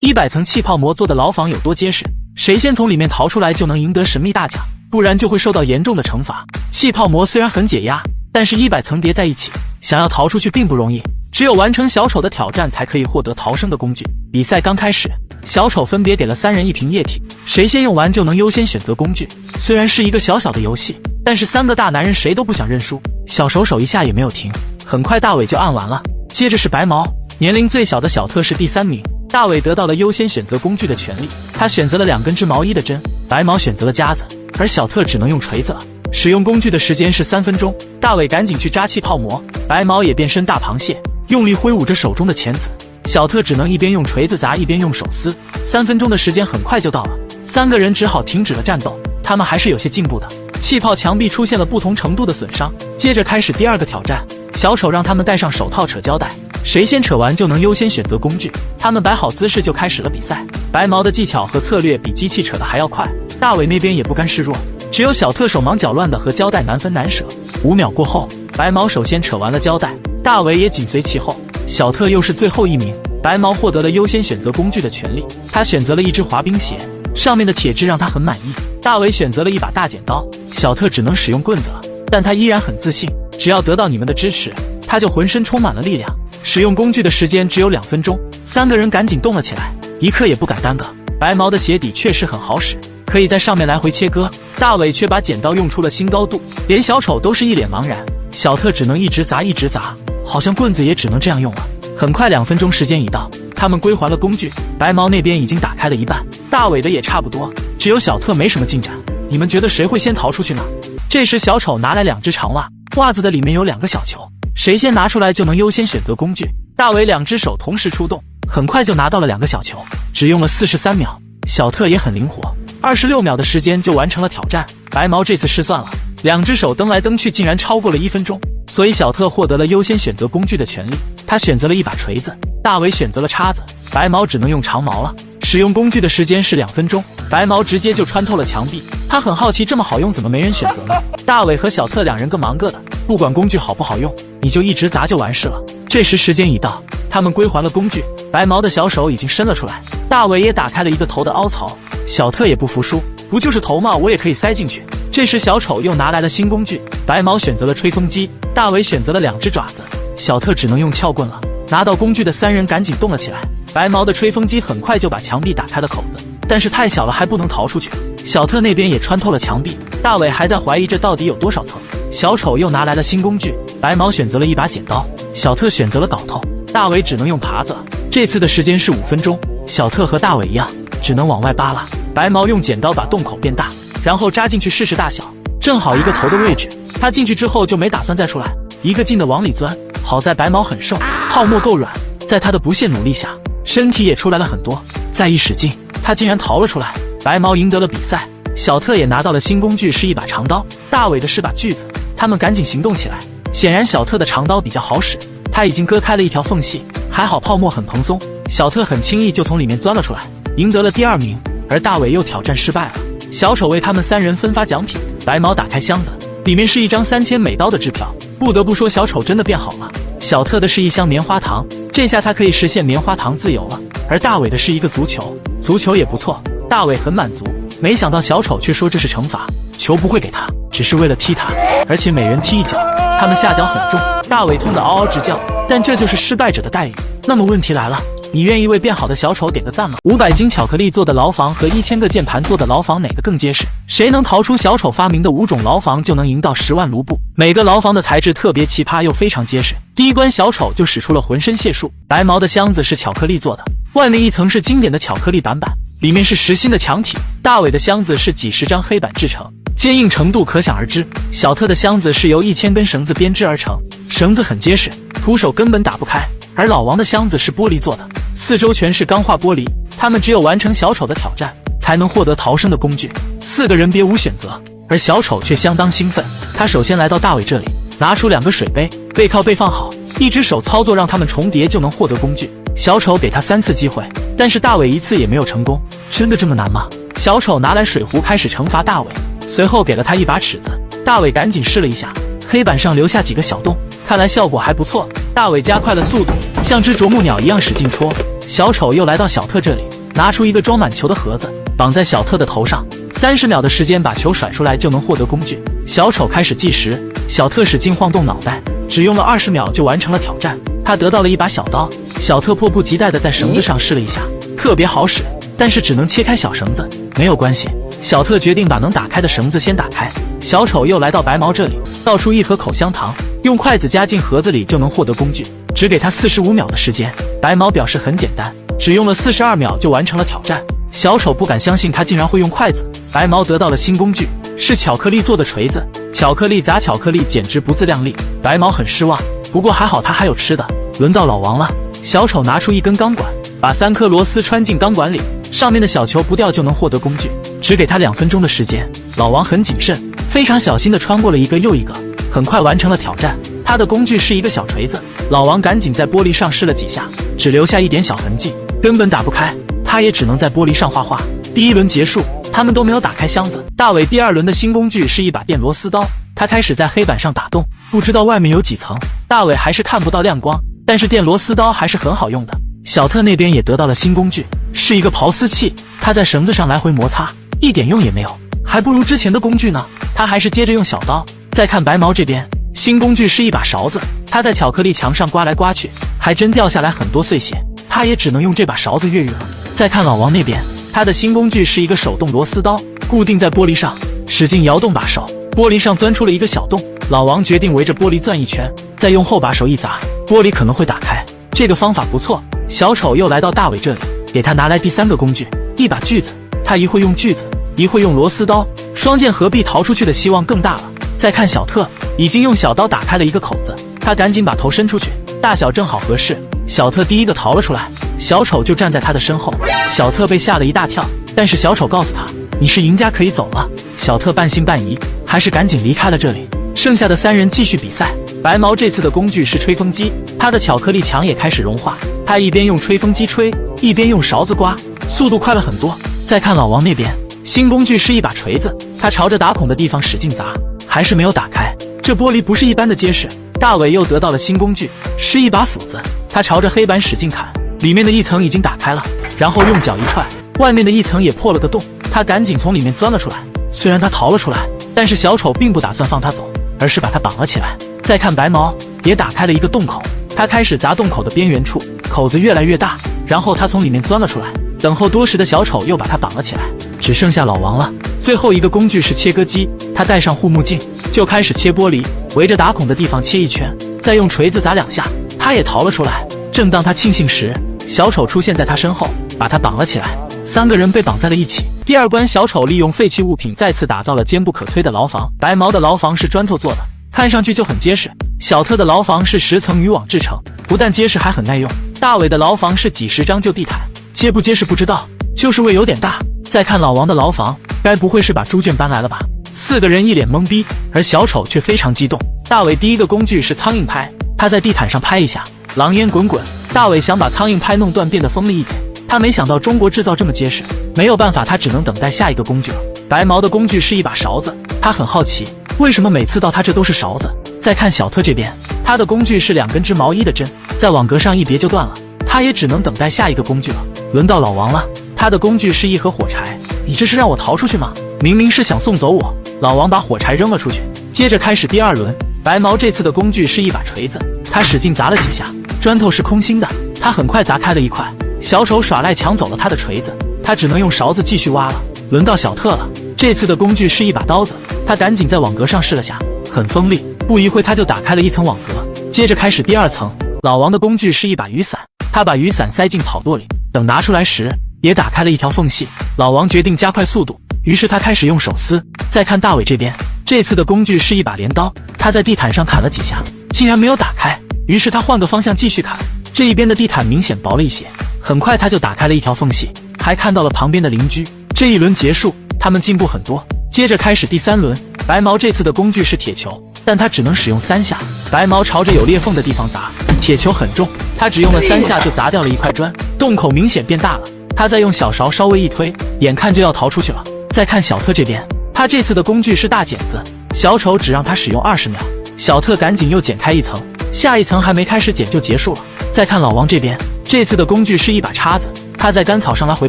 100层气泡膜做的牢房有多结实，谁先从里面逃出来就能赢得神秘大奖，不然就会受到严重的惩罚。气泡膜虽然很解压，但是100层叠在一起，想要逃出去并不容易，只有完成小丑的挑战才可以获得逃生的工具。比赛刚开始，小丑分别给了3人1瓶液体，谁先用完就能优先选择工具。虽然是一个小小的游戏，但是3个大男人谁都不想认输，小手手一下也没有停，很快大伟就按完了。接着是白毛，年龄最小的小特是第3名，大伟得到了优先选择工具的权利，他选择了2根织毛衣的针，白毛选择了夹子，而小特只能用锤子了。使用工具的时间是3分钟，大伟赶紧去扎气泡膜，白毛也变身大螃蟹，用力挥舞着手中的钳子，小特只能一边用锤子砸一边用手撕。3分钟的时间很快就到了，3个人只好停止了战斗，他们还是有些进步的。气泡墙壁出现了不同程度的损伤，接着开始第2个挑战，小丑让他们戴上手套扯胶带，谁先扯完就能优先选择工具。他们摆好姿势就开始了比赛，白毛的技巧和策略比机器扯的还要快，大伟那边也不甘示弱，只有小特手忙脚乱的和胶带难分难舍。5秒过后，白毛首先扯完了胶带，大伟也紧随其后，小特又是最后1名。白毛获得了优先选择工具的权利，他选择了一只滑冰鞋，上面的铁质让他很满意。大伟选择了一把大剪刀，小特只能使用棍子了，但他依然很自信，只要得到你们的支持，他就浑身充满了力量。使用工具的时间只有2分钟，3个人赶紧动了起来，一刻也不敢耽搁。白毛的鞋底确实很好使，可以在上面来回切割，大伟却把剪刀用出了新高度，连小丑都是一脸茫然。小特只能一直砸一直砸，好像棍子也只能这样用了。很快2分钟时间一到，他们归还了工具，白毛那边已经打开了一半，大伟的也差不多，只有小特没什么进展。你们觉得谁会先逃出去呢？这时小丑拿来2只长袜，袜子的里面有2个小球，谁先拿出来就能优先选择工具。大伟2只手同时出动，很快就拿到了2个小球，只用了43秒。小特也很灵活，26秒的时间就完成了挑战。白毛这次失算了，2只手蹬来蹬去竟然超过了1分钟，所以小特获得了优先选择工具的权利。他选择了一把锤子，大伟选择了叉子，白毛只能用长矛了。使用工具的时间是2分钟，白毛直接就穿透了墙壁。他很好奇，这么好用怎么没人选择呢？大伟和小特2人各忙各的，不管工具好不好用，你就一直砸就完事了。这时时间一到，他们归还了工具，白毛的小手已经伸了出来，大伟也打开了一个头的凹槽，小特也不服输，不就是头吗？我也可以塞进去。这时小丑又拿来了新工具，白毛选择了吹风机，大伟选择了2只爪子，小特只能用撬棍了。拿到工具的3人赶紧动了起来，白毛的吹风机很快就把墙壁打开了口子，但是太小了还不能逃出去。小特那边也穿透了墙壁，大伟还在怀疑这到底有多少层。小丑又拿来了新工具，白毛选择了一把剪刀，小特选择了镐头，大伟只能用耙子了。这次的时间是5分钟，小特和大伟一样，只能往外扒拉。白毛用剪刀把洞口变大，然后扎进去试试大小，正好一个头的位置。他进去之后就没打算再出来，一个劲的往里钻。好在白毛很瘦，泡沫够软，在他的不懈努力下，身体也出来了很多。再一使劲，他竟然逃了出来。白毛赢得了比赛，小特也拿到了新工具，是一把长刀，大伟的是把锯子。他们赶紧行动起来。显然小特的长刀比较好使，他已经割开了一条缝隙，还好泡沫很蓬松，小特很轻易就从里面钻了出来，赢得了第2名。而大伟又挑战失败了，小丑为他们3人分发奖品。白毛打开箱子，里面是一张3000美刀的支票。不得不说，小丑真的变好了。小特的是一箱棉花糖，这下他可以实现棉花糖自由了。而大伟的是一个足球，足球也不错，大伟很满足。没想到小丑却说这是惩罚，球不会给他，只是为了踢他，而且每人踢一脚。他们下脚很重，大伟痛得嗷嗷直叫，但这就是失败者的待遇。那么问题来了，你愿意为变好的小丑点个赞吗？500斤巧克力做的牢房和1000个键盘做的牢房哪个更结实？谁能逃出小丑发明的5种牢房，就能赢到10万卢布。每个牢房的材质特别奇葩又非常结实。第一关小丑就使出了浑身解数。白毛的箱子是巧克力做的，外面一层是经典的巧克力板板，里面是实心的墙体。大伟的箱子是几十张黑板制成，坚硬程度可想而知。小特的箱子是由1000根绳子编织而成，绳子很结实，徒手根本打不开。而老王的箱子是玻璃做的，四周全是钢化玻璃，他们只有完成小丑的挑战，才能获得逃生的工具。4个人别无选择，而小丑却相当兴奋。他首先来到大伟这里，拿出2个水杯，背靠背放好，一只手操作让他们重叠就能获得工具。小丑给他3次机会，但是大伟1次也没有成功。真的这么难吗？小丑拿来水壶开始惩罚大伟，随后给了他一把尺子，大伟赶紧试了一下，黑板上留下几个小洞，看来效果还不错。大伟加快了速度，像只啄木鸟一样使劲戳，小丑又来到小特这里，拿出一个装满球的盒子，绑在小特的头上，30秒的时间把球甩出来就能获得工具。小丑开始计时，小特使劲晃动脑袋，只用了20秒就完成了挑战。他得到了一把小刀，小特迫不及待地在绳子上试了一下，特别好使，但是只能切开小绳子。没有关系，小特决定把能打开的绳子先打开。小丑又来到白毛这里，倒出一盒口香糖，用筷子夹进盒子里就能获得工具，只给他45秒的时间。白毛表示很简单，只用了42秒就完成了挑战。小丑不敢相信他竟然会用筷子。白毛得到了新工具，是巧克力做的锤子，巧克力砸巧克力简直不自量力。白毛很失望，不过还好他还有吃的。轮到老王了，小丑拿出一根钢管，把3颗螺丝穿进钢管里，上面的小球不掉就能获得工具，只给他2分钟的时间。老王很谨慎，非常小心地穿过了一个又一个，很快完成了挑战。他的工具是一个小锤子，老王赶紧在玻璃上试了几下，只留下一点小痕迹，根本打不开，他也只能在玻璃上画画。第1轮结束，他们都没有打开箱子。大伟第2轮的新工具是一把电螺丝刀，他开始在黑板上打洞，不知道外面有几层，大伟还是看不到亮光，但是电螺丝刀还是很好用的。小特那边也得到了新工具，是一个刨丝器，他在绳子上来回摩擦，一点用也没有，还不如之前的工具呢。他还是接着用小刀。再看白毛这边，新工具是一把勺子，他在巧克力墙上刮来刮去，还真掉下来很多碎屑，他也只能用这把勺子越狱了。再看老王那边，他的新工具是一个手动螺丝刀，固定在玻璃上，使劲摇动把手，玻璃上钻出了一个小洞。老王决定围着玻璃转一圈，再用后把手一砸，玻璃可能会打开。这个方法不错。小丑又来到大伟这里，给他拿来第3个工具，一把锯子。他一会用锯子，一会用螺丝刀，双剑合璧，逃出去的希望更大了。再看小特，已经用小刀打开了一个口子，他赶紧把头伸出去，大小正好合适。小特第一个逃了出来，小丑就站在他的身后。小特被吓了一大跳，但是小丑告诉他，你是赢家，可以走了。小特半信半疑，还是赶紧离开了这里。剩下的3人继续比赛。白毛这次的工具是吹风机，他的巧克力墙也开始融化，他一边用吹风机吹，一边用勺子刮，速度快了很多。再看老王那边，新工具是一把锤子，他朝着打孔的地方使劲砸，还是没有打开，这玻璃不是一般的结实。大伟又得到了新工具，是一把斧子，他朝着黑板使劲砍，里面的一层已经打开了，然后用脚一踹，外面的一层也破了个洞，他赶紧从里面钻了出来。虽然他逃了出来，但是小丑并不打算放他走，而是把他绑了起来。再看白毛，也打开了一个洞口，他开始砸洞口的边缘处，口子越来越大，然后他从里面钻了出来。等候多时的小丑又把他绑了起来，只剩下老王了。最后一个工具是切割机，他戴上护目镜就开始切玻璃，围着打孔的地方切一圈，再用锤子砸2下，他也逃了出来。正当他庆幸时，小丑出现在他身后，把他绑了起来。3个人被绑在了一起。第2关，小丑利用废弃物品再次打造了坚不可摧的牢房。白毛的牢房是砖头做的，看上去就很结实。小特的牢房是10层渔网制成，不但结实还很耐用。大伟的牢房是几十张旧地毯，结不结实不知道，就是味有点大。再看老王的牢房，该不会是把猪圈搬来了吧？4个人一脸懵逼，而小丑却非常激动。大伟第一个工具是苍蝇拍，他在地毯上拍一下，狼烟滚滚。大伟想把苍蝇拍弄断，变得锋利一点，他没想到中国制造这么结实，没有办法，他只能等待下一个工具了。白毛的工具是一把勺子，他很好奇，为什么每次到他这都是勺子。再看小特这边，他的工具是2根织毛衣的针，在网格上一别就断了，他也只能等待下一个工具了。轮到老王了，他的工具是一盒火柴。你这是让我逃出去吗？明明是想送走我。老王把火柴扔了出去，接着开始第2轮。白毛这次的工具是一把锤子，他使劲砸了几下，砖头是空心的，他很快砸开了一块。小丑耍赖抢走了他的锤子，他只能用勺子继续挖了。轮到小特了，这次的工具是一把刀子，他赶紧在网格上试了下，很锋利，不一会他就打开了1层网格。接着开始第2层。老王的工具是一把雨伞，他把雨伞塞进草垛里，等拿出来时也打开了一条缝隙。老王决定加快速度，于是他开始用手撕。再看大伟这边，这次的工具是一把镰刀，他在地毯上砍了几下，竟然没有打开，于是他换个方向继续砍，这一边的地毯明显薄了一些，很快他就打开了一条缝隙，还看到了旁边的邻居。这一轮结束，他们进步很多。接着开始第3轮。白毛这次的工具是铁球，但他只能使用3下。白毛朝着有裂缝的地方砸，铁球很重，他只用了3下就砸掉了一块砖，洞口明显变大了。他再用小勺稍微一推，眼看就要逃出去了。再看小特这边，他这次的工具是大剪子，小丑只让他使用20秒，小特赶紧又剪开1层，下一层还没开始剪就结束了。再看老王这边，这次的工具是一把叉子，他在干草上来回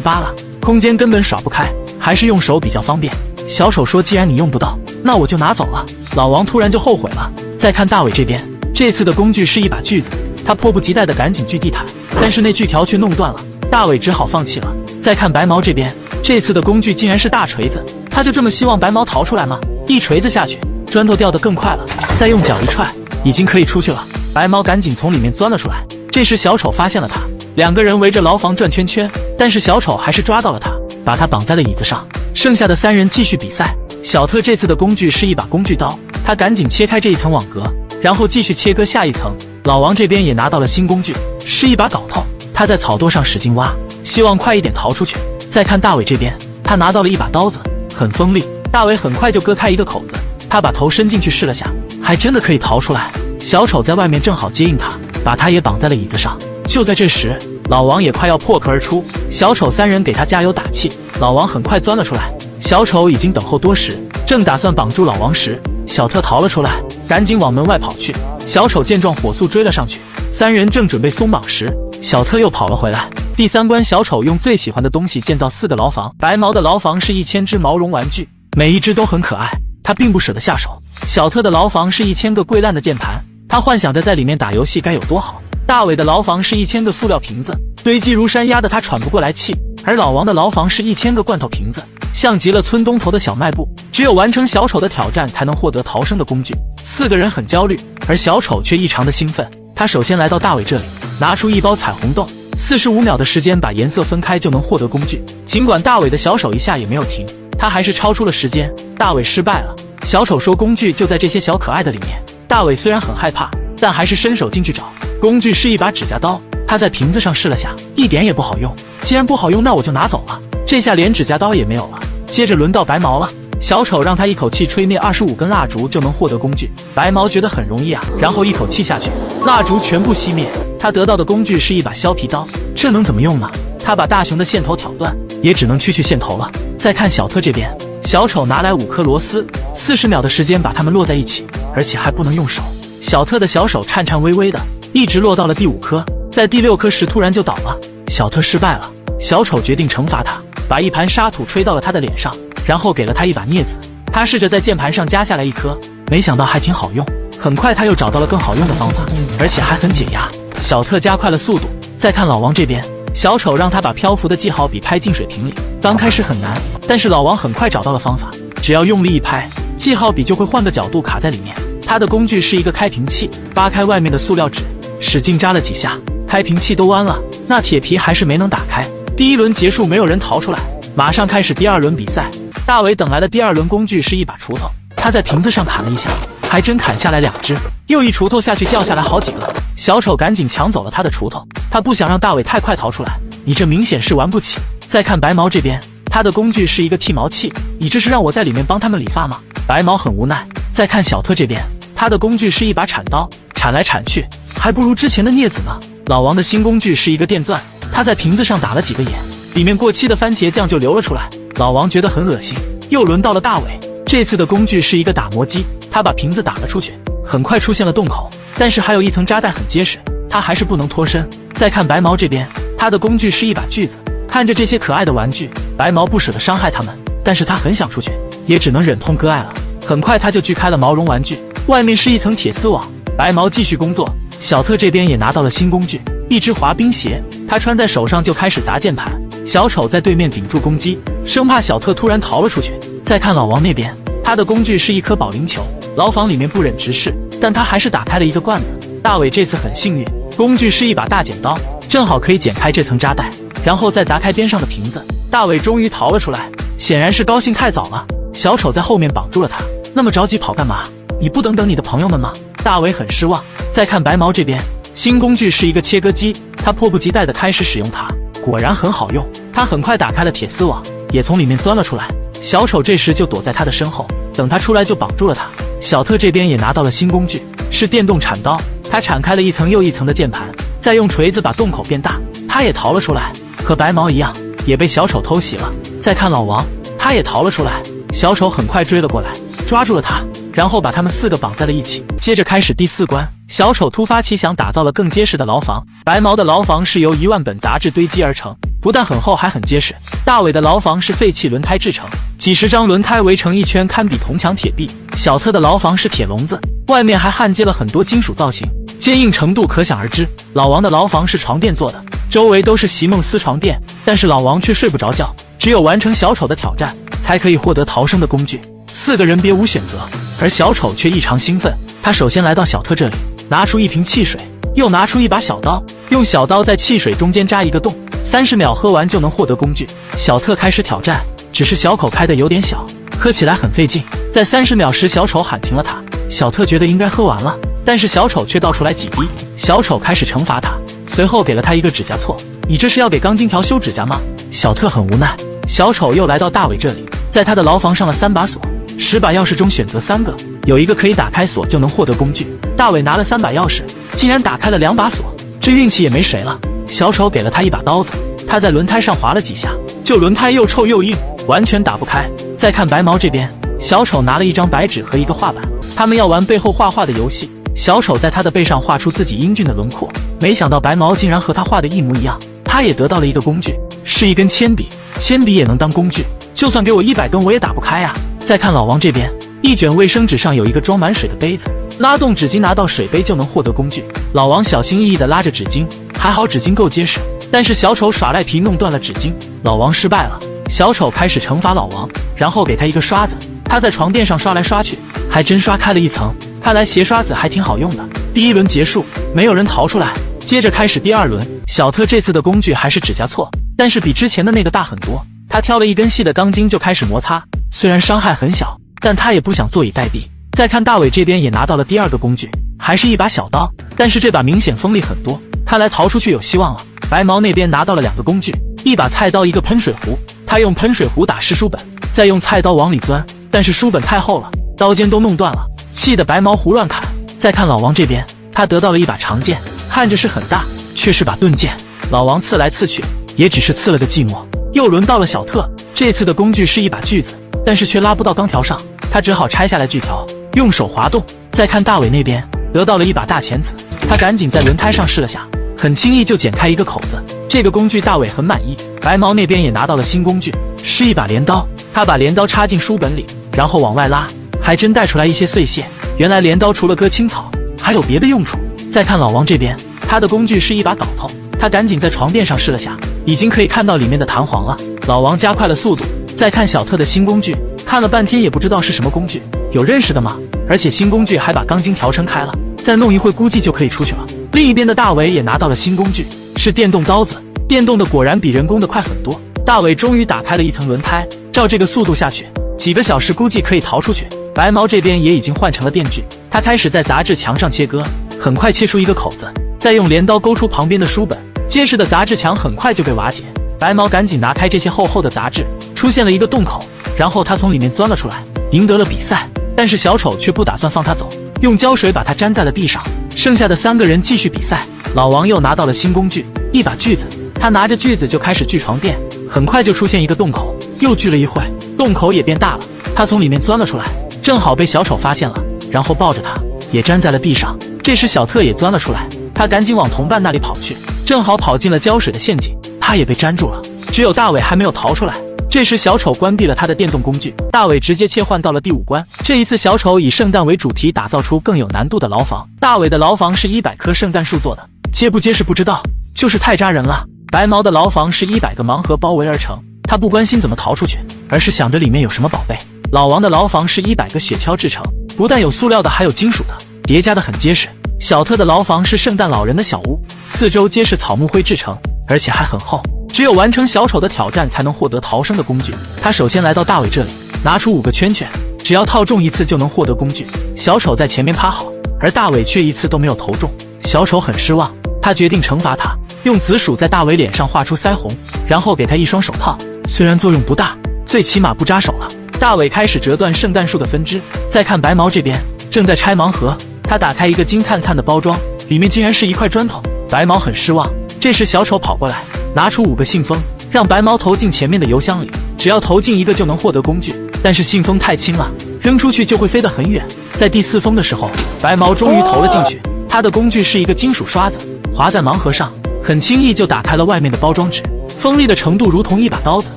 扒拉，空间根本耍不开，还是用手比较方便。小丑说既然你用不到，那我就拿走了。老王突然就后悔了。再看大伟这边，这次的工具是一把锯子，他迫不及待的赶紧锯地毯，但是那锯条却弄断了，大伟只好放弃了。再看白毛这边，这次的工具竟然是大锤子，他就这么希望白毛逃出来吗？一锤子下去，砖头掉得更快了，再用脚一踹，已经可以出去了。白毛赶紧从里面钻了出来。这时小丑发现了他，两个人围着牢房转圈圈，但是小丑还是抓到了他，把他绑在了椅子上。剩下的3人继续比赛。小特这次的工具是一把工具刀，他赶紧切开这一层网格，然后继续切割下一层。老王这边也拿到了新工具，是一把镐头，他在草垛上使劲挖，希望快一点逃出去。再看大伟这边，他拿到了一把刀子，很锋利，大伟很快就割开一个口子，他把头伸进去试了下，还真的可以逃出来。小丑在外面正好接应他，把他也绑在了椅子上。就在这时，老王也快要破壳而出，小丑3人给他加油打气。老王很快钻了出来，小丑已经等候多时，正打算绑住老王时，小特逃了出来，赶紧往门外跑去。小丑见状火速追了上去，3人正准备松绑时，小特又跑了回来。第3关，小丑用最喜欢的东西建造4个牢房。白毛的牢房是1000只毛绒玩具，每一只都很可爱，他并不舍得下手。小特的牢房是1000个贵烂的键盘，他幻想着在里面打游戏该有多好。大伟的牢房是1000个塑料瓶子，堆积如山，压得他喘不过来气。而老王的牢房是1000个罐头瓶子，像极了村东头的小卖部。只有完成小丑的挑战才能获得逃生的工具。4个人很焦虑，而小丑却异常的兴奋。他首先来到大伟这里，拿出一包彩虹豆，45秒的时间把颜色分开就能获得工具。尽管大伟的小手一下也没有停，他还是超出了时间。大伟失败了。小丑说工具就在这些小可爱的里面。大伟虽然很害怕，但还是伸手进去找。工具是一把指甲刀，他在瓶子上试了下，一点也不好用。既然不好用，那我就拿走了。这下连指甲刀也没有了。接着轮到白毛了，小丑让他一口气吹灭25根蜡烛就能获得工具。白毛觉得很容易啊，然后一口气下去，蜡烛全部熄灭。他得到的工具是一把削皮刀，这能怎么用呢？他把大熊的线头挑断，也只能去线头了。再看小特这边，小丑拿来5颗螺丝，40秒的时间把它们摞在一起，而且还不能用手。小特的小手颤颤巍巍的，一直落到了第5颗，在第6颗时突然就倒了。小特失败了，小丑决定惩罚他，把一盘沙土吹到了他的脸上，然后给了他一把镊子。他试着在键盘上加下来1颗，没想到还挺好用。很快他又找到了更好用的方法，而且还很解压。小特加快了速度。再看老王这边，小丑让他把漂浮的记号笔拍进水瓶里，刚开始很难，但是老王很快找到了方法，只要用力一拍，记号笔就会换个角度卡在里面。他的工具是一个开瓶器，扒开外面的塑料纸，使劲扎了几下，开瓶器都弯了，那铁皮还是没能打开。第1轮结束，没有人逃出来，马上开始第2轮比赛。大伟等来的第2轮工具是一把锄头，他在瓶子上砍了一下，还真砍下来2只，又一锄头下去掉下来好几个。小丑赶紧抢走了他的锄头，他不想让大伟太快逃出来，你这明显是玩不起。再看白毛这边，他的工具是一个剃毛器，你这是让我在里面帮他们理发吗？白毛很无奈。再看小特这边，他的工具是一把铲刀，铲来铲去还不如之前的镊子呢。老王的新工具是一个电钻，他在瓶子上打了几个眼，里面过期的番茄酱就流了出来。老王觉得很恶心。又轮到了大伟，这次的工具是一个打磨机，他把瓶子打了出去，很快出现了洞口，但是还有一层扎带很结实，他还是不能脱身。再看白毛这边，他的工具是一把锯子，看着这些可爱的玩具，白毛不舍得伤害他们，但是他很想出去，也只能忍痛割爱了。很快他就锯开了毛绒玩具，外面是一层铁丝网。白毛继续工作，小特这边也拿到了新工具，一只滑冰鞋，他穿在手上就开始砸键盘。小丑在对面顶住攻击，生怕小特突然逃了出去。再看老王那边，他的工具是一颗保龄球，牢房里面不忍直视，但他还是打开了一个罐子。大伟这次很幸运，工具是一把大剪刀，正好可以剪开这层扎带，然后再砸开边上的瓶子。大伟终于逃了出来，显然是高兴太早了。小丑在后面绑住了他，那么着急跑干嘛？你不等等你的朋友们吗？大伟很失望。再看白毛这边，新工具是一个切割机，他迫不及待地开始使用它，果然很好用。他很快打开了铁丝网，也从里面钻了出来。小丑这时就躲在他的身后，等他出来就绑住了他。小特这边也拿到了新工具，是电动铲刀，他铲开了一层又一层的键盘，再用锤子把洞口变大。他也逃了出来，和白毛一样，也被小丑偷袭了。再看老王，他也逃了出来，小丑很快追了过来，抓住了他。然后把他们4个绑在了一起。接着开始第4关，小丑突发奇想，打造了更结实的牢房。白毛的牢房是由1万本杂志堆积而成，不但很厚，还很结实。大伟的牢房是废弃轮胎制成，几十张轮胎围成一圈，堪比铜墙铁壁。小特的牢房是铁笼子，外面还焊接了很多金属造型，坚硬程度可想而知。老王的牢房是床垫做的，周围都是席梦思床垫，但是老王却睡不着觉，只有完成小丑的挑战，才可以获得逃生的工具。4个人别无选择，而小丑却异常兴奋。他首先来到小特这里，拿出一瓶汽水，又拿出一把小刀，用小刀在汽水中间扎一个洞，30秒喝完就能获得工具。小特开始挑战，只是小口开的有点小，喝起来很费劲。在30秒时，小丑喊停了他。小特觉得应该喝完了，但是小丑却倒出来几滴。小丑开始惩罚他，随后给了他一个指甲锉。你这是要给钢筋条修指甲吗？小特很无奈。小丑又来到大伟这里，在他的牢房上了3把锁，10把钥匙中选择3个，有一个可以打开锁就能获得工具。大伟拿了3把钥匙，竟然打开了2把锁，这运气也没谁了。小丑给了他一把刀子，他在轮胎上划了几下，就轮胎又臭又硬，完全打不开。再看白毛这边，小丑拿了一张白纸和一个画板，他们要玩背后画画的游戏。小丑在他的背上画出自己英俊的轮廓，没想到白毛竟然和他画的一模一样。他也得到了一个工具，是一根铅笔，铅笔也能当工具，就算给我100根我也打不开啊。再看老王这边，一卷卫生纸上有一个装满水的杯子，拉动纸巾拿到水杯就能获得工具。老王小心翼翼地拉着纸巾，还好纸巾够结实，但是小丑耍赖皮弄断了纸巾，老王失败了。小丑开始惩罚老王，然后给他一个刷子，他在床垫上刷来刷去，还真刷开了一层，看来斜刷子还挺好用的。第1轮结束，没有人逃出来，接着开始第2轮。小特这次的工具还是指甲锉，但是比之前的那个大很多。他挑了一根细的钢筋就开始摩擦，虽然伤害很小，但他也不想坐以待毙。再看大伟这边也拿到了第2个工具，还是一把小刀，但是这把明显锋利很多，看来逃出去有希望了。白毛那边拿到了2个工具，一把菜刀，一个喷水壶，他用喷水壶打湿书本，再用菜刀往里钻，但是书本太厚了，刀尖都弄断了，气得白毛胡乱砍。再看老王这边，他得到了一把长剑，看着是很大，却是把钝剑。老王刺来刺去，也只是刺了个寂寞。又轮到了小特，这次的工具是一把锯子，但是却拉不到钢条上，他只好拆下来锯条，用手滑动。再看大伟那边，得到了一把大钳子，他赶紧在轮胎上试了下，很轻易就剪开一个口子。这个工具大伟很满意。白毛那边也拿到了新工具，是一把镰刀，他把镰刀插进书本里，然后往外拉，还真带出来一些碎屑。原来镰刀除了割青草，还有别的用处。再看老王这边，他的工具是一把镐头，他赶紧在床垫上试了下，已经可以看到里面的弹簧了。老王加快了速度。再看小特的新工具，看了半天也不知道是什么工具，有认识的吗？而且新工具还把钢筋条撑开了，再弄一会估计就可以出去了。另一边的大伟也拿到了新工具，是电动刀子，电动的果然比人工的快很多。大伟终于打开了一层轮胎，照这个速度下去，几个小时估计可以逃出去。白毛这边也已经换成了电锯，他开始在杂志墙上切割，很快切出一个口子，再用镰刀勾出旁边的书本，结实的杂志墙很快就被瓦解。白毛赶紧拿开这些厚厚的杂志，出现了一个洞口，然后他从里面钻了出来，赢得了比赛。但是小丑却不打算放他走，用胶水把他粘在了地上。剩下的3个人继续比赛。老王又拿到了新工具，一把锯子，他拿着锯子就开始锯床垫，很快就出现一个洞口，又锯了一会，洞口也变大了，他从里面钻了出来，正好被小丑发现了，然后抱着他也粘在了地上。这时小特也钻了出来，他赶紧往同伴那里跑去，正好跑进了胶水的陷阱，他也被粘住了。只有大伟还没有逃出来。这时小丑关闭了他的电动工具，大伟直接切换到了第5关。这一次小丑以圣诞为主题，打造出更有难度的牢房。大伟的牢房是100棵圣诞树做的，结不结实不知道，就是太扎人了。白毛的牢房是100个盲盒包围而成，他不关心怎么逃出去，而是想着里面有什么宝贝。老王的牢房是100个雪橇制成，不但有塑料的，还有金属的，叠加的很结实。小特的牢房是圣诞老人的小屋，四周皆是草木灰制成，而且还很厚。只有完成小丑的挑战才能获得逃生的工具。他首先来到大伟这里，拿出5个圈圈，只要套中1次就能获得工具。小丑在前面趴好，而大伟却1次都没有投中。小丑很失望，他决定惩罚他，用紫薯在大伟脸上画出腮红，然后给他一双手套，虽然作用不大，最起码不扎手了。大伟开始折断圣诞树的分支。再看白毛这边，正在拆盲盒，他打开一个金灿灿的包装，里面竟然是一块砖头。白毛很失望。这时小丑跑过来，拿出5个信封，让白毛投进前面的邮箱里，只要投进1个就能获得工具。但是信封太轻了，扔出去就会飞得很远。在第4封的时候，白毛终于投了进去，他的工具是一个金属刷子，划在盲盒上，很轻易就打开了外面的包装纸，锋利的程度如同一把刀子。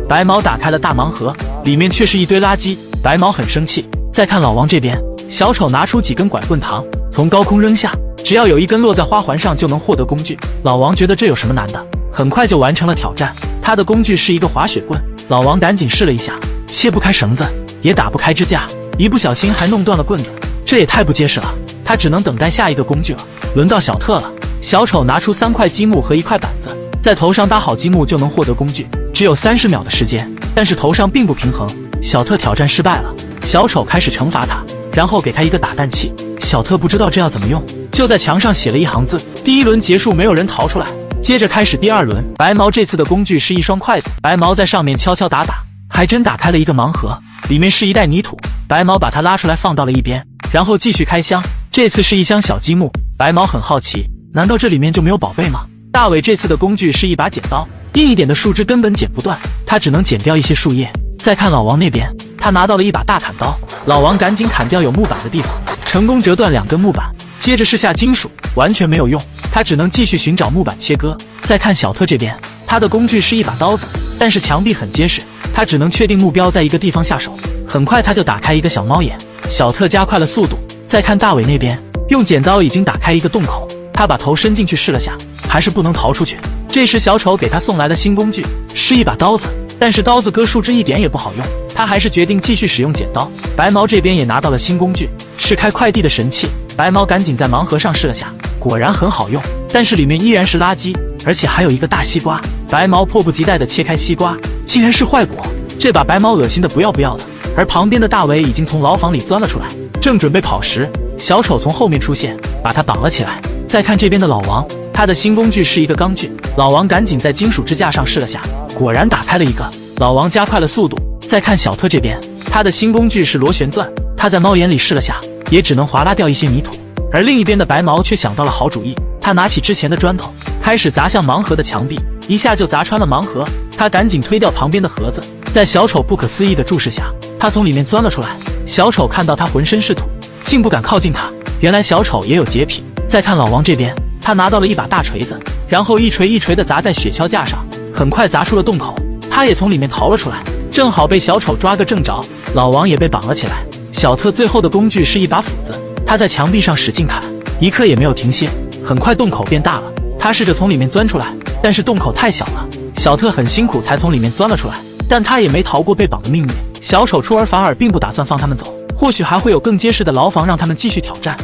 白毛打开了大盲盒，里面却是一堆垃圾，白毛很生气。再看老王这边，小丑拿出几根拐棍糖，从高空扔下，只要有一根落在花环上就能获得工具。老王觉得这有什么难的，很快就完成了挑战。他的工具是一个滑雪棍，老王赶紧试了一下，切不开绳子，也打不开支架，一不小心还弄断了棍子，这也太不结实了。他只能等待下一个工具了。轮到小特了，小丑拿出3块积木和1块板子，在头上搭好积木就能获得工具，只有30秒的时间，但是头上并不平衡。小特挑战失败了，小丑开始惩罚他，然后给他一个打蛋器。小特不知道这要怎么用，就在墙上写了一行字。第1轮结束，没有人逃出来。接着开始第2轮，白毛这次的工具是一双筷子，白毛在上面敲敲打打，还真打开了一个盲盒，里面是一袋泥土。白毛把它拉出来放到了一边，然后继续开箱，这次是一箱小积木。白毛很好奇，难道这里面就没有宝贝吗？大伟这次的工具是一把剪刀，硬一点的树枝根本剪不断，他只能剪掉一些树叶。再看老王那边，他拿到了一把大砍刀，老王赶紧砍掉有木板的地方，成功折断2根木板。接着是下金属，完全没有用，他只能继续寻找木板切割。再看小特这边，他的工具是一把刀子，但是墙壁很结实，他只能确定目标在一个地方下手。很快他就打开一个小猫眼，小特加快了速度。再看大伟那边，用剪刀已经打开一个洞口，他把头伸进去试了下，还是不能逃出去。这时小丑给他送来的新工具是一把刀子，但是刀子割树枝一点也不好用，他还是决定继续使用剪刀。白毛这边也拿到了新工具，是开快递的神器。白毛赶紧在盲盒上试了下，果然很好用，但是里面依然是垃圾，而且还有一个大西瓜。白毛迫不及待地切开西瓜，竟然是坏果，这把白毛恶心的不要不要的。而旁边的大伟已经从牢房里钻了出来，正准备跑时，小丑从后面出现，把他绑了起来。再看这边的老王，他的新工具是一个钢锯，老王赶紧在金属支架上试了下，果然打开了一个。老王加快了速度。再看小特这边，他的新工具是螺旋钻，他在猫眼里试了下，也只能划拉掉一些泥土。而另一边的白毛却想到了好主意，他拿起之前的砖头，开始砸向盲盒的墙壁，一下就砸穿了盲盒。他赶紧推掉旁边的盒子，在小丑不可思议的注视下，他从里面钻了出来。小丑看到他浑身是土，竟不敢靠近他，原来小丑也有洁癖。再看老王这边，他拿到了一把大锤子，然后一锤一锤的砸在雪橇架上，很快砸出了洞口，他也从里面逃了出来，正好被小丑抓个正着。老王也被绑了起来。小特最后的工具是一把斧子，他在墙壁上使劲砍，一刻也没有停歇。很快洞口变大了，他试着从里面钻出来，但是洞口太小了，小特很辛苦才从里面钻了出来，但他也没逃过被绑的命运。小丑出尔反尔，并不打算放他们走，或许还会有更结实的牢房让他们继续挑战。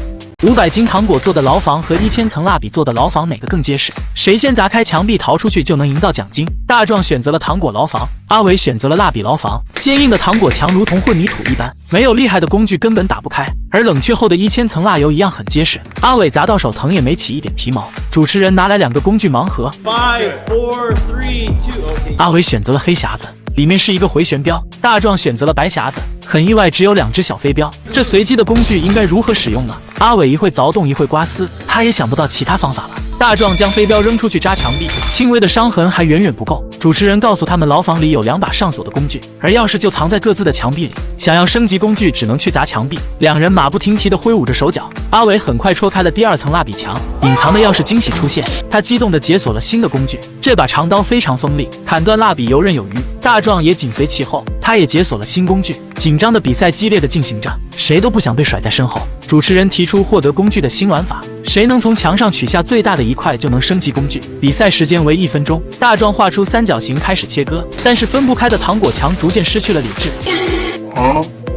500斤糖果做的牢房和1000层蜡笔做的牢房哪个更结实？谁先砸开墙壁逃出去就能赢到奖金。大壮选择了糖果牢房，阿伟选择了蜡笔牢房。坚硬的糖果墙如同混凝土一般，没有厉害的工具根本打不开，而冷却后的1000层蜡油一样很结实。阿伟砸到手疼也没起一点皮毛。主持人拿来2个工具盲盒。5, 4, 3, 2, okay. 阿伟选择了黑匣子，里面是一个回旋镖。大壮选择了白匣子，很意外只有2只小飞镖。这随机的工具应该如何使用呢？阿伟一会凿洞一会刮丝，他也想不到其他方法了。大壮将飞镖扔出去扎墙壁，轻微的伤痕还远远不够。主持人告诉他们，牢房里有2把上锁的工具，而钥匙就藏在各自的墙壁里。想要升级工具，只能去砸墙壁。2人马不停蹄地挥舞着手脚。阿伟很快戳开了第2层蜡笔墙，隐藏的钥匙惊喜出现，他激动地解锁了新的工具。这把长刀非常锋利，砍断蜡笔游刃有余。大壮也紧随其后，他也解锁了新工具。紧张的比赛激烈地进行着，谁都不想被甩在身后。主持人提出获得工具的新玩法，谁能从墙上取下最大的一块就能升级工具。比赛时间为1分钟。大壮画出三角形开始切割，但是分不开的糖果墙逐渐失去了理智，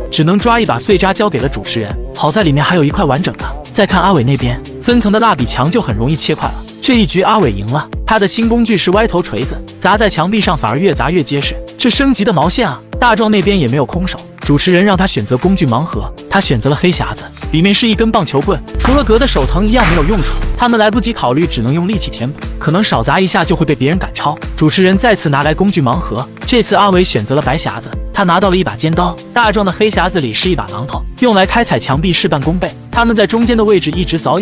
只能抓一把碎渣交给了主持人。好在里面还有一块完整的。再看阿伟那边，分层的蜡笔墙就很容易切块了。这一局阿伟赢了，他的新工具是歪头锤子，砸在墙壁上反而越砸越结实，这升级的毛线啊！大壮那边也没有空手，主持人让他选择工具盲盒，他选择了黑匣子，里面是一根棒球棍，除了割的手疼一样没有用处。他们来不及考虑，只能用力气填补，可能少砸一下就会被别人赶超。主持人再次拿来工具盲盒，这次阿伟选择了白匣子，他拿到了一把尖刀。大壮的黑匣子里是一把榔头，用来开采墙壁事半功倍。他们在中间的位置一直凿，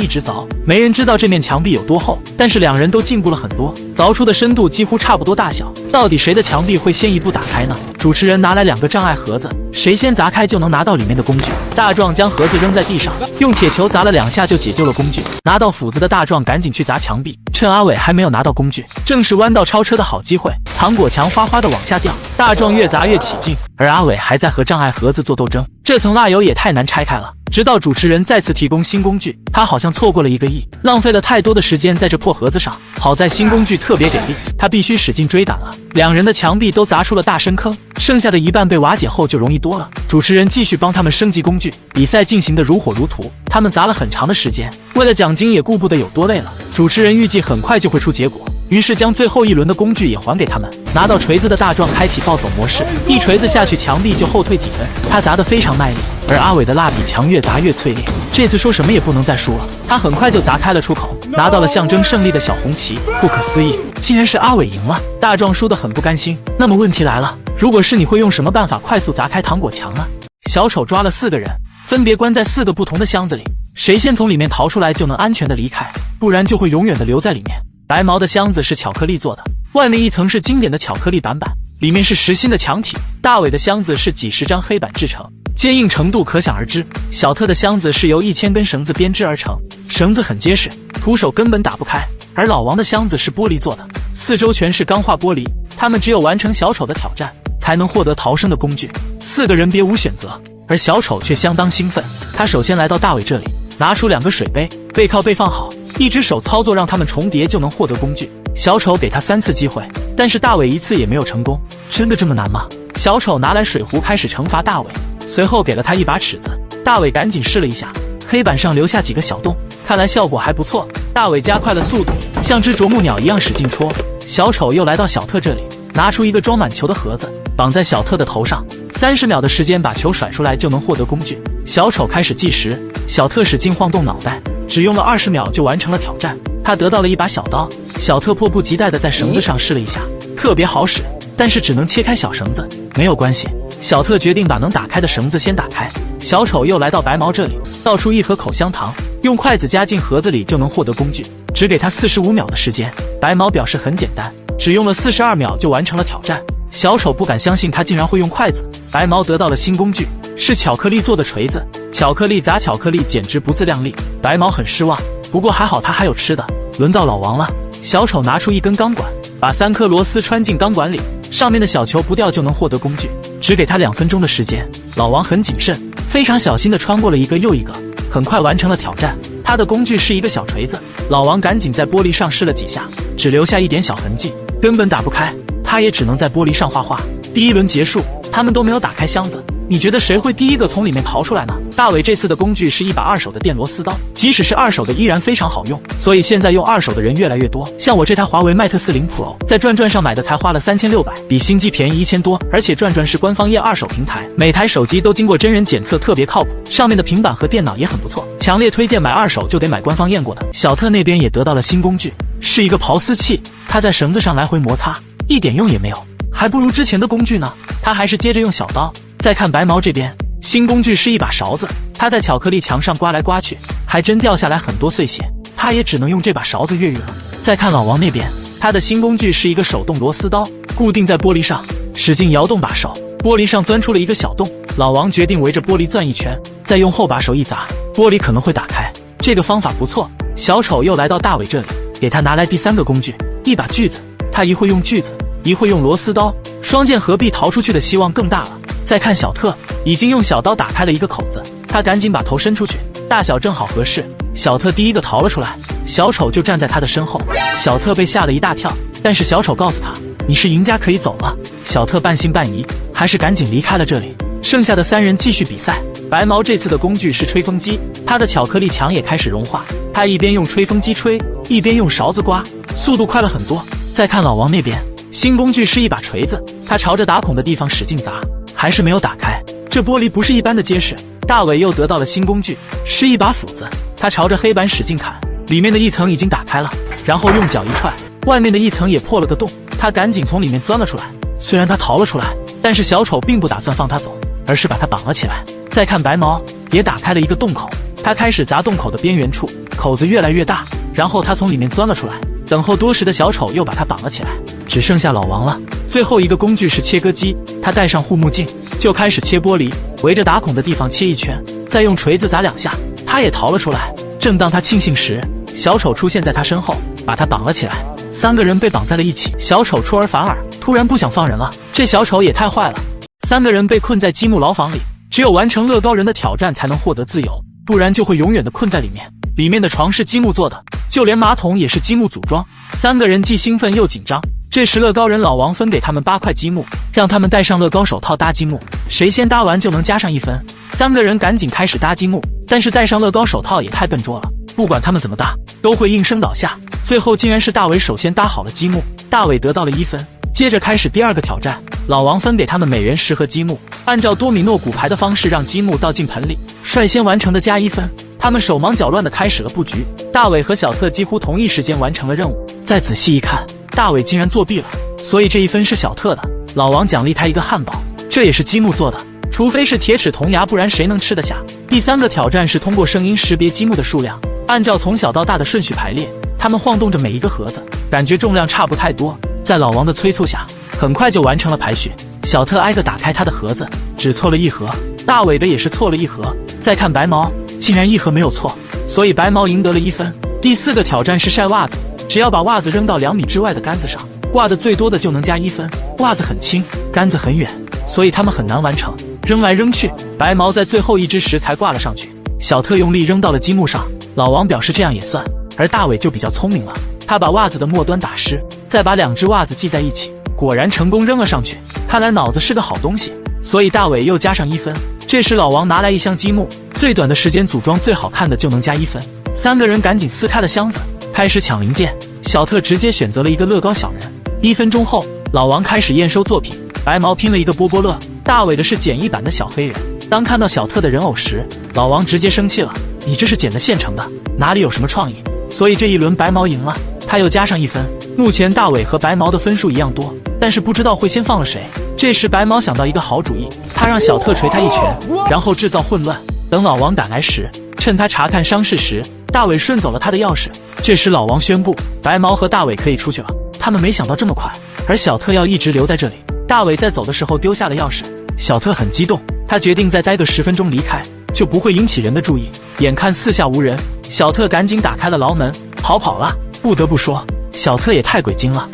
没人知道这面墙壁有多厚，但是两人都进步了很多，凿出的深度几乎差不多大小。到底谁的墙壁会先一步打开呢？主持人拿来2个障碍盒子，谁先砸开就能拿到里面的工具。大壮将盒子扔在地上，用铁球砸了2下就解救了工具。拿到斧子的大壮赶紧去砸墙壁，趁阿伟还没有拿到工具，正是弯道超车的好机会。糖果墙哗哗的往下掉，大壮越砸越起劲，而阿伟还在和障碍盒子做斗争。这层蜡油也太难拆开了。直到主持人再次提供新工具，他好像错过了1个亿，浪费了太多的时间在这破盒子上。好在新工具特别给力，他必须使劲追赶了。2人的墙壁都砸出了大深坑，剩下的一半被瓦解后就容易多了。主持人继续帮他们升级工具，比赛进行得如火如荼。他们砸了很长的时间，为了奖金也顾不得有多累了。主持人预计很快就会出结果，于是将最后1轮的工具也还给他们。拿到锤子的大壮开启暴走模式，一锤子下去，墙壁就后退几分。他砸得非常卖力，而阿伟的蜡笔墙越砸越脆裂，这次说什么也不能再输了。他很快就砸开了出口，拿到了象征胜利的小红旗。不可思议，竟然是阿伟赢了！大壮输得很不甘心。那么问题来了，如果是你会用什么办法快速砸开糖果墙呢？小丑抓了4个人，分别关在4个不同的箱子里，谁先从里面逃出来就能安全的离开，不然就会永远的留在里面。白毛的箱子是巧克力做的，外面一层是经典的巧克力板板，里面是实心的墙体。大伟的箱子是几十张黑板制成，坚硬程度可想而知。小特的箱子是由1000根绳子编织而成，绳子很结实，徒手根本打不开。而老王的箱子是玻璃做的，四周全是钢化玻璃，他们只有完成小丑的挑战，才能获得逃生的工具。4个人别无选择，而小丑却相当兴奋。他首先来到大伟这里，拿出2个水杯，背靠背放好，一只手操作让他们重叠就能获得工具。小丑给他3次机会，但是大伟1次也没有成功。真的这么难吗？小丑拿来水壶开始惩罚大伟，随后给了他1把尺子。大伟赶紧试了一下，黑板上留下几个小洞，看来效果还不错。大伟加快了速度，像只啄木鸟一样使劲戳。小丑又来到小特这里，拿出1个装满球的盒子，绑在小特的头上，30秒的时间把球甩出来就能获得工具。小丑开始计时，小特使劲晃动脑袋，只用了20秒就完成了挑战。他得到了1把小刀，小特迫不及待地在绳子上试了一下，特别好使，但是只能切开小绳子。没有关系，小特决定把能打开的绳子先打开。小丑又来到白毛这里，倒出1盒口香糖，用筷子夹进盒子里就能获得工具，只给他45秒的时间。白毛表示很简单，只用了42秒就完成了挑战。小丑不敢相信他竟然会用筷子。白毛得到了新工具，是巧克力做的锤子，巧克力砸巧克力简直不自量力。白毛很失望，不过还好他还有吃的。轮到老王了，小丑拿出1根钢管，把3颗螺丝穿进钢管里，上面的小球不掉就能获得工具，只给他2分钟的时间。老王很谨慎，非常小心地穿过了1个又1个，很快完成了挑战。他的工具是1个小锤子，老王赶紧在玻璃上试了几下，只留下1点小痕迹，根本打不开，他也只能在玻璃上画画。第1轮结束，他们都没有打开箱子，你觉得谁会第1个从里面逃出来呢？大伟这次的工具是1把2手的电螺丝刀，即使是2手的依然非常好用，所以现在用2手的人越来越多。像我这台华为 Mate 40 Pro 在转转上买的才花了3600，比新机便宜1000多，而且转转是官方验2手平台，每台手机都经过真人检测，特别靠谱，上面的平板和电脑也很不错，强烈推荐买2手就得买官方验过的。小特那边也得到了新工具，是1个刨丝器，他在绳子上来回摩擦，一点用也没有，还不如之前的工具呢。他还是接着用小刀。再看白毛这边，新工具是1把勺子，他在巧克力墙上刮来刮去，还真掉下来很多碎屑，他也只能用这把勺子越狱了。再看老王那边，他的新工具是1个手动螺丝刀，固定在玻璃上，使劲摇动把手，玻璃上钻出了1个小洞。老王决定围着玻璃转1圈，再用后把手一砸，玻璃可能会打开。这个方法不错。小丑又来到大伟这里，给他拿来第3个工具，1把锯子，他一会用锯子，一会用螺丝刀，双剑合璧，逃出去的希望更大了。再看小特，已经用小刀打开了1个口子，他赶紧把头伸出去，大小正好合适。小特第1个逃了出来，小丑就站在他的身后。小特被吓了一大跳，但是小丑告诉他，你是赢家，可以走了。小特半信半疑，还是赶紧离开了这里。剩下的3人继续比赛。白毛这次的工具是吹风机，他的巧克力墙也开始融化，他一边用吹风机吹，一边用勺子刮，速度快了很多。再看老王那边，新工具是1把锤子，他朝着打孔的地方使劲砸，还是没有打开，这玻璃不是一般的结实。大伟又得到了新工具，是1把斧子，他朝着黑板使劲砍，里面的1层已经打开了，然后用脚一踹，外面的1层也破了个洞，他赶紧从里面钻了出来。虽然他逃了出来，但是小丑并不打算放他走，而是把他绑了起来。再看白毛，也打开了一个洞口。他开始砸洞口的边缘处，口子越来越大，然后他从里面钻了出来。等候多时的小丑又把他绑了起来，只剩下老王了。最后一个工具是切割机，他戴上护目镜就开始切玻璃，围着打孔的地方切一圈，再用锤子砸2下，他也逃了出来。正当他庆幸时，小丑出现在他身后，把他绑了起来。3个人被绑在了一起，小丑出尔反尔，突然不想放人了。这小丑也太坏了！3个人被困在积木牢房里，只有完成乐高人的挑战才能获得自由，不然就会永远的困在里面。里面的床是积木做的，就连马桶也是积木组装。3个人既兴奋又紧张。这时乐高人老王分给他们8块积木，让他们戴上乐高手套搭积木，谁先搭完就能加上1分。3个人赶紧开始搭积木，但是戴上乐高手套也太笨拙了，不管他们怎么搭，都会应声倒下。最后竟然是大伟首先搭好了积木，大伟得到了1分。接着开始第2个挑战，老王分给他们每人10盒积木，按照多米诺骨牌的方式让积木倒进盆里，率先完成的加1分。他们手忙脚乱地开始了布局，大伟和小特几乎同一时间完成了任务。再仔细一看，大伟竟然作弊了，所以这1分是小特的。老王奖励他一个汉堡，这也是积木做的，除非是铁齿铜牙，不然谁能吃得下？第3个挑战是通过声音识别积木的数量，按照从小到大的顺序排列。他们晃动着每一个盒子，感觉重量差不太多，在老王的催促下，很快就完成了排序。小特挨个打开他的盒子，只错了1盒，大伟的也是错了1盒。再看白毛，竟然1盒没有错，所以白毛赢得了1分。第4个挑战是晒袜子，只要把袜子扔到2米之外的杆子上，挂的最多的就能加1分。袜子很轻，杆子很远，所以他们很难完成。扔来扔去，白毛在最后一只时才挂了上去。小特用力扔到了积木上，老王表示这样也算，而大伟就比较聪明了，他把袜子的末端打湿，再把2只袜子系在一起，果然成功扔了上去。看来脑子是个好东西，所以大伟又加上1分。这时老王拿来1箱积木，最短的时间组装最好看的就能加1分。3个人赶紧撕开了箱子，开始抢零件。小特直接选择了一个乐高小人。1分钟后，老王开始验收作品，白毛拼了一个波波乐，大伟的是简易版的小黑人。当看到小特的人偶时，老王直接生气了，你这是捡的现成的，哪里有什么创意？所以这一轮白毛赢了，他又加上1分。目前大伟和白毛的分数一样多，但是不知道会先放了谁。这时白毛想到一个好主意，他让小特捶他1拳，然后制造混乱。等老王赶来时，趁他查看伤势时，大伟顺走了他的钥匙。这时老王宣布，白毛和大伟可以出去了。他们没想到这么快，而小特要一直留在这里。大伟在走的时候丢下了钥匙，小特很激动，他决定再待个10分钟离开，就不会引起人的注意。眼看四下无人，小特赶紧打开了牢门，逃跑了。不得不说，小特也太鬼精了。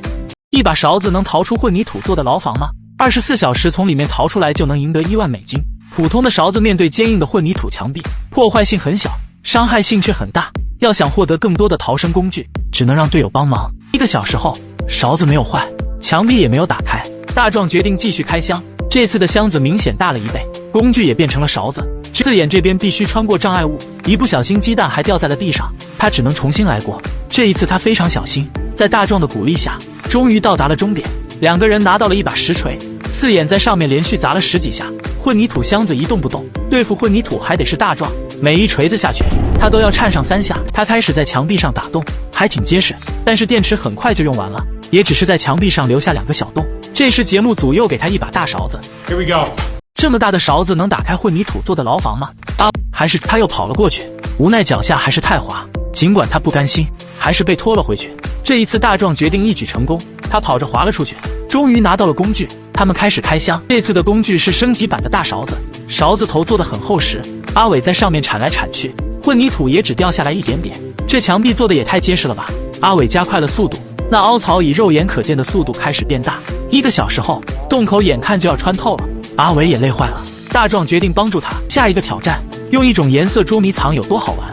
一把勺子能逃出混凝土做的牢房吗？24小时从里面逃出来就能赢得1万美金。普通的勺子面对坚硬的混凝土墙壁，破坏性很小，伤害性却很大。要想获得更多的逃生工具，只能让队友帮忙。1个小时后，勺子没有坏，墙壁也没有打开。大壮决定继续开箱，这次的箱子明显大了1倍，工具也变成了勺子。刺眼这边必须穿过障碍物，一不小心鸡蛋还掉在了地上，他只能重新来过。这一次他非常小心，在大壮的鼓励下，终于到达了终点。2个人拿到了一把石锤，刺眼在上面连续砸了10几下，混凝土箱子一动不动。对付混凝土还得是大壮，每一锤子下去，他都要颤上3下。他开始在墙壁上打洞，还挺结实，但是电池很快就用完了，也只是在墙壁上留下2个小洞。这时节目组又给他一把大勺子。Here we go。这么大的勺子能打开混凝土做的牢房吗？还是他又跑了过去，无奈脚下还是太滑，尽管他不甘心，还是被拖了回去。这一次大壮决定一举成功，他跑着滑了出去，终于拿到了工具。他们开始开箱，这次的工具是升级版的大勺子，勺子头做的很厚实，阿伟在上面铲来铲去，混凝土也只掉下来一点点。这墙壁做的也太结实了吧！阿伟加快了速度，那凹槽以肉眼可见的速度开始变大。1个小时后，洞口眼看就要穿透了，阿伟也累坏了。大壮决定帮助他。下一个挑战，用一种颜色捉迷藏有多好玩？